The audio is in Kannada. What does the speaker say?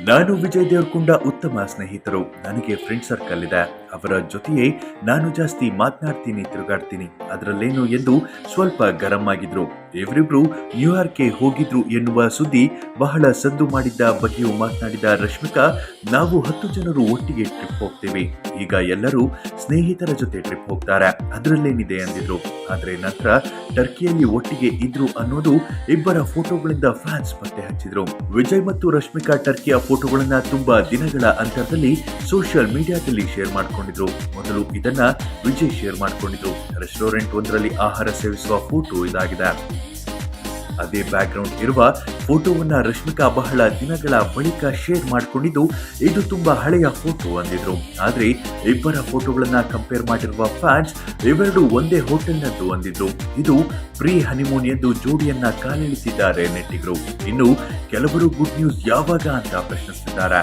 ನಾನು ವಿಜಯ್ ದೇವರಕೊಂಡ ಉತ್ತಮ ಸ್ನೇಹಿತರು. ನನಗೆ ಫ್ರೆಂಡ್ ಸರ್ಕಲ್ ಇದೆ. ಅವರ ಜೊತೆಯೇ ನಾನು ಜಾಸ್ತಿ ಮಾತನಾಡ್ತೀನಿ, ತಿರುಗಾಡ್ತೀನಿ. ಅದರಲ್ಲೇನು ಎಂದು ಸ್ವಲ್ಪ ಗರಂ ಆಗಿದ್ರು. ಇವರಿಬ್ರು ನ್ಯೂಯಾರ್ಕ್ಗೆ ಹೋಗಿದ್ರು ಎನ್ನುವ ಸುದ್ದಿ ಬಹಳ ಸದ್ದು ಮಾಡಿದ್ದ ಬಗ್ಗೆಯೂ ಮಾತನಾಡಿದ ರಶ್ಮಿಕಾ, ನಾವು 10 ಜನರು ಒಟ್ಟಿಗೆ ಟ್ರಿಪ್ ಹೋಗ್ತೇವೆ. ಈಗ ಎಲ್ಲರೂ ಸ್ನೇಹಿತರ ಜೊತೆ ಟ್ರಿಪ್ ಹೋಗ್ತಾರೆ, ಅದರಲ್ಲೇನಿದೆ ಅಂದಿದ್ರು. ಆದ್ರೆ ನಂತರ ಟರ್ಕಿಯಲ್ಲಿ ಒಟ್ಟಿಗೆ ಇದ್ರು ಅನ್ನೋದು ಇಬ್ಬರ ಫೋಟೋಗಳಿಂದ ಫ್ಯಾನ್ಸ್ ಪತ್ತೆ ಹಚ್ಚಿದ್ರು. ವಿಜಯ್ ಮತ್ತು ರಶ್ಮಿಕಾ ಟರ್ಕಿಯ ಫೋಟೋಗಳನ್ನ ತುಂಬಾ ದಿನಗಳ ಅಂತರದಲ್ಲಿ ಸೋಷಿಯಲ್ ಮೀಡಿಯಾದಲ್ಲಿ ಶೇರ್ ಮಾಡಿಕೊಂಡಿದ್ರು. ಮೊದಲು ಇದನ್ನ ವಿಜಯ್ ಶೇರ್ ಮಾಡಿಕೊಂಡಿದ್ರು. ರೆಸ್ಟೋರೆಂಟ್ ಒಂದರಲ್ಲಿ ಆಹಾರ ಸೇವಿಸುವ ಫೋಟೋ ಇದಾಗಿದೆ. ಅದೇ ಬ್ಯಾಕ್ ಗ್ರೌಂಡ್ ಇರುವ ಫೋಟೋವನ್ನ ರಶ್ಮಿಕಾ ಬಹಳ ದಿನಗಳ ಬಳಿಕ ಶೇರ್ ಮಾಡಿಕೊಂಡಿದ್ದು, ಇದು ತುಂಬಾ ಹಳೆಯ ಫೋಟೋ ಅಂದಿದ್ರು. ಆದ್ರೆ ಇಬ್ಬರ ಫೋಟೋಗಳನ್ನ ಕಂಪೇರ್ ಮಾಡಿರುವ ಫ್ಯಾನ್ಸ್ ಇವೆರಡು ಒಂದೇ ಹೋಟೆಲ್ನದ್ದು ಅಂದಿದ್ರು. ಇದು ಪ್ರೀ ಹನಿಮೂನ್ ಎಂದು ಜೋಡಿಯನ್ನ ಕಾಲೆಳೆಸಿದ್ದಾರೆ ನೆಟ್ಟಿಗರು. ಇನ್ನು ಕೆಲವರು ಗುಡ್ ನ್ಯೂಸ್ ಯಾವಾಗ ಅಂತ ಪ್ರಶ್ನಿಸಿದ್ದಾರೆ.